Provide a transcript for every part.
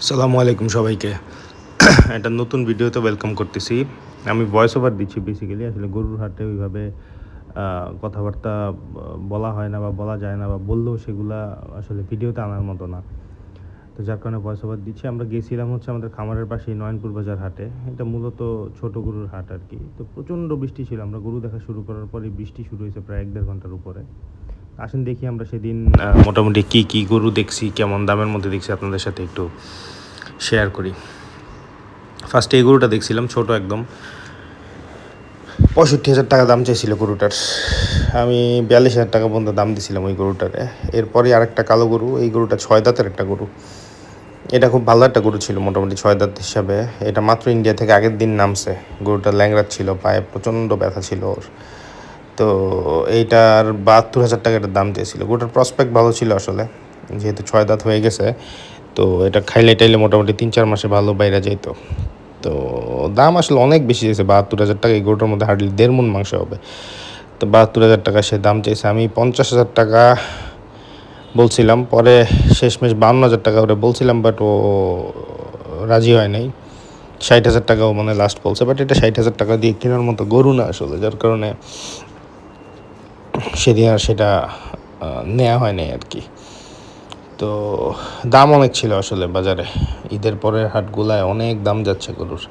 আসসালামু আলাইকুম সবাইকে। একটা নতুন ভিডিওতে ওয়েলকাম করতেছি। আমি ভয়েস ওভার দিচ্ছি বেসিক্যালি। আসলে গরুর হাটে ওইভাবে কথাবার্তা বলা হয় না বা বলা যায় না বা বললেও সেগুলা আসলে ভিডিওতে আনার মতো না। তো যার কারণে ভয়েস ওভার দিচ্ছি। আমরা গেছিলাম হচ্ছে আমাদের খামারের পাশেই নয়নপুর বাজার হাটে। এটা মূলত ছোট গরুর হাট আরকি। তো প্রচণ্ড বৃষ্টি ছিল। আমরা গরু দেখা শুরু করার পরেই বৃষ্টি শুরু হয়েছে প্রায় ১-১.৫ ঘন্টার উপরে। আসেন দেখি আমরা সেদিন মোটামুটি কি গরু দেখছি, কেমন দামের মধ্যে দেখছি আপনাদের সাথে একটু শেয়ার করি। ফার্স্টে এই গরুটা দেখছিলাম, ছোট একদম ৬৫,০০০ টাকা দাম চাইছিল গরুটার। আমি ৪২,০০০ টাকা পর্যন্ত দাম দিছিলাম ওই গরুটারে। এরপরে আরেকটা কালো গরু, এই গরুটা ৬ দাঁতের একটা গরু। এটা খুব ভালো একটা গরু ছিল মোটামুটি ৬ দাঁত হিসাবে। এটা মাত্র ইন্ডিয়া থেকে আগের দিন নামছে। গরুটা ল্যাংড়া ছিল, পায়ে প্রচণ্ড ব্যথা ছিল ওর। তো এইটার ৭২,০০০ টাকা এটার দাম চেয়েছিল। গরুটার প্রসপেক্ট ভালো ছিল আসলে, যেহেতু ৬ দাঁত হয়ে গেছে। তো এটা খাইলে টাইলে মোটামুটি ৩-৪ মাসে ভালো বাইরে যাইতো। তো দাম আসলে অনেক বেশি চেয়েছে ৭২,০০০ টাকা। এই গরুটার মধ্যে হার্ডলি ১.৫ মণ মাংস হবে। তো ৭২,০০০ টাকা সে দাম চেয়েছে। আমি ৫০,০০০ টাকা বলছিলাম, পরে শেষমেশ ৫২,০০০ টাকা ওরে বলছিলাম, বাট ও রাজি হয় নাই। ৬০,০০০ টাকাও মানে লাস্ট বলছে, বাট এটা ৬০,০০০ টাকা দিয়ে কেনার মতো গরু না আসলে, যার কারণে সেদিন আর সেটা নেওয়া হয় নাই আর কি। তো দাম অনেক ছিল আসলে বাজারে। ঈদের পরের হাটগুলায় অনেক দাম যাচ্ছে গরুর।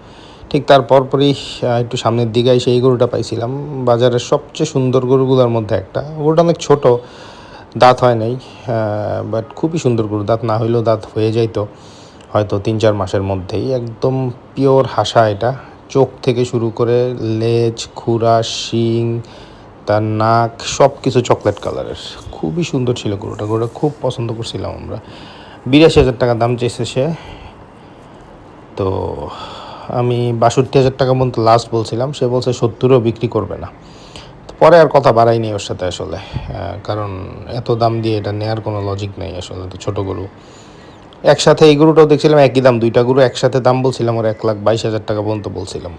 ঠিক তার পরপরই একটু সামনের দিকে এসে এই গরুটা পাইছিলাম, বাজারের সবচেয়ে সুন্দর গরুগুলোর মধ্যে একটা। গরুটা অনেক ছোট, দাঁত হয় নাই, বাট খুবই সুন্দর গরু। দাঁত না হইলেও দাঁত হয়ে যাইতো হয়তো ৩-৪ মাসের মধ্যেই। একদম পিওর হাসা এটা। চোখ থেকে শুরু করে লেজ, খুরা, শিং, তার নাক সব কিছু চকলেট কালারের। খুবই সুন্দর ছিল গরুটা। গরুটা খুব পছন্দ করছিলাম আমরা। ৮২,০০০ টাকা দাম চেয়েছে সে। তো আমি ৬২,০০০ টাকা পর্যন্ত লাস্ট বলছিলাম। সে বলছে ৭০ও বিক্রি করবে না। তো পরে আর কথা বাড়াইনি ওর সাথে আসলে, কারণ এত দাম দিয়ে এটা নেওয়ার কোনো লজিক নেই আসলে। তো ছোটো গরু একসাথে, এই গরুটাও দেখছিলাম একই দাম। দুইটা গরু একসাথে দাম বলছিলাম ওর ১,২২,০০০ টাকা পর্যন্ত বলছিলাম।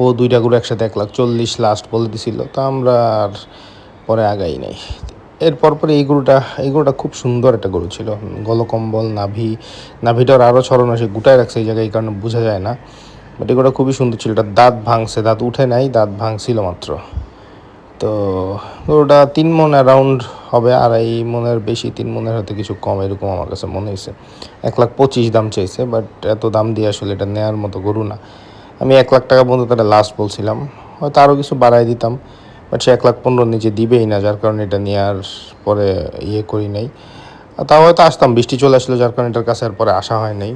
ও দুইটা গরু একসাথে ১,৪০,০০০ লাস্ট বলে দিছিল। তো আমরা আর পরে আগাই নাই। এরপর পরে এই গরুটা খুব সুন্দর একটা গরু ছিল। গলকম্বল, নাভিটার আরও ছড়ানো, সে গুটায় রাখছে এই জায়গায়, এই কারণে বোঝা যায় না। বাট এই গরুটা খুবই সুন্দর ছিল। এটা দাঁত ভাঙছে, দাঁত উঠে নাই, দাঁত ভাঙছিল মাত্র। তো গরুটা ৩ মণ অ্যারাউন্ড হবে, ২.৫ মণের বেশি, ৩ মণের হয়তো কিছু কম, এরকম আমার কাছে মনে হয়েছে। ১,২৫,০০০ দাম চাইছে, বাট এত দাম দিয়ে আসলে এটা নেওয়ার মতো গরু না। আমি ১,০০,০০০ টাকা পর্যন্ত তারা লাস্ট বলছিলাম, হয়তো আরও কিছু বাড়াই দিতাম, বাট সে ১,১৫,০০০ নিচে দিবেই না, যার কারণে এটা নেওয়ার পরে করি নাই। তাও হয়তো আসতাম, বৃষ্টি চলে আসলো, যার কারণে এটার কাছে আর পরে আসা হয় নাই।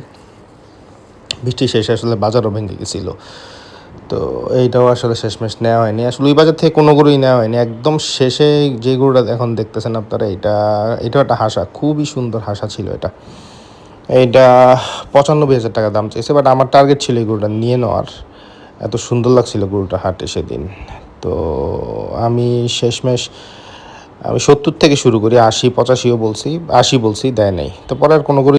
বৃষ্টি শেষে আসলে বাজারও ভেঙে গেছিলো। তো এইটাও আসলে শেষমেশ নেওয়া হয়নি আসলে। ওই বাজার থেকে কোনো গরুই নেওয়া হয়নি। একদম শেষে যে গরুটা এখন দেখতেছেন আপনারা, এটাও একটা হাসা, খুবই সুন্দর হাসা ছিল এটা। এইটা ৯৫,০০০ টাকা দাম চাইছে, বাট আমার টার্গেট ছিল এই গরুটা নিয়ে নেওয়ার। এত সুন্দর লাগছিল গরুটা হাটে সেদিন। তো আমি শেষমেশ ৭০ থেকে শুরু করি, ৮০-৮৫ও বলছি, ৮০ বলছি, দেয় নাই। তো পরে আর কোনো গরু